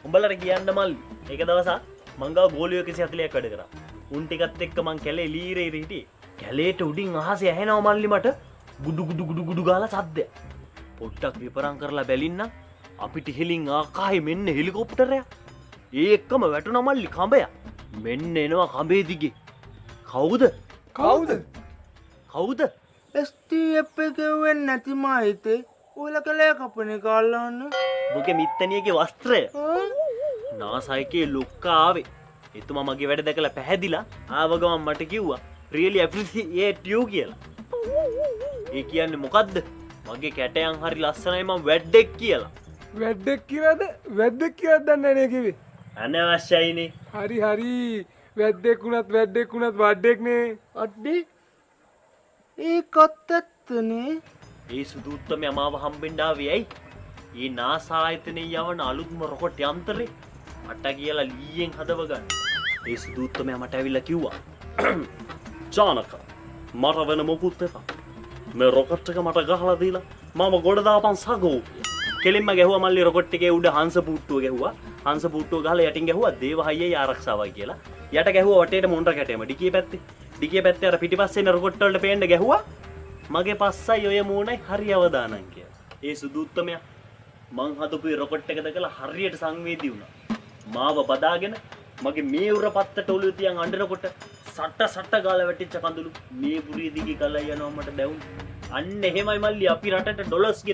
උඹලට කියන්න මල්ලි. එක දවසක් මං ගාව ගෝලියෝ 140ක් වැඩ කරා. උන් ටිකත් එක්ක මං කැලේ ලීරේ හිටියේ. කැලේට උඩින් අහසේ ඇහෙනවා මල්ලි මට ගුඩු ගුඩු ගුඩු ගුඩු ගාලා සද්දයක්. පොඩ්ඩක් විපරම් කරලා බැලින්නම් අපිට ඉහලින් ආකායේ මෙන්න හෙලිකොප්ටරයක්. ඒ එක්කම වැටුණා මල්ලි කඹයක්. මෙන්න එනවා කඹේ දිගේ. කවුද? කවුද? STF එකේ වෙන්නේ නැති මායිතේ ඔයලා කලේ කපනේ කාලන්න. මොකේ මිත්තනියගේ වස්ත්‍රය. නාසයිකේ ලොක්කා ආවේ. එතුමා මගේ වැඩ දැකලා පැහැදිලා ආව ගමන් මට කිව්වා really appreciate you කියලා. ඒ කියන්නේ මොකද්ද? මගේ කැටයන් හරි ලස්සනයි මම වැඩෙක් කියලා. වැඩෙක් කියලාද? වැඩෙක් කියලා දන්නේ නැහැ කිව්වේ. අනවශ්‍යයිනේ. හරි හරි. වැඩෙක් වුණත් වඩෙක් නේ. අඩේ ඒකත් ඇත්තනේ. ඒ සුදු උත්තමයා මාව හම්බෙන්න ආවේ ඇයි? ඒ නාසා ආයතනයේ යවන අලුත්ම රොකට් යන්ත්‍රේ මට කියලා ලීයෙන් හදව ගන්න. ඒ සුදු උත්තමයා මට ඇවිල්ලා කිව්වා ජානක මට වෙන මොකුත් එපා. මේ රොකට් එක මට ගහලා දීලා මම ගොඩ දාපන් සගෝ. කෙලින්ම ගැහුවා මල්ලි රොකට් එකේ උඩ හංස පුට්ටුව ගැහුවා. හංස පුට්ටුව ගහලා යටින් ගැහුවා දේවහයියේ ආරක්ෂාවයි කියලා. යට ගැහුවා වටේට මොණ්ඩ කැටේම ඩිකිය පැත්තේ. ඩිකිය පැත්තේ අර පිටිපස්සේ ඉන්න රොකට් වලට පේන්න ගැහුවා. මගේ පස්සයි ඔය මූණයි හරි අවදානම් කියලා. ඒ සුදු උත්තමයා මං හදපු රොකට් එක දැකලා හරියට සංවේදී වුණා. මාව බදාගෙන මගේ මේ උර පත්තට ඔළුව තියන් අඬනකොට සට්ට ගාලා වැටිච්ච කඳුළු මේ පුරිය දිගේ ගලයි යනවා මට දැවුනේ. අන්න එහෙමයි මල්ලි අපි රටට ඩොලර්ස් ගෙන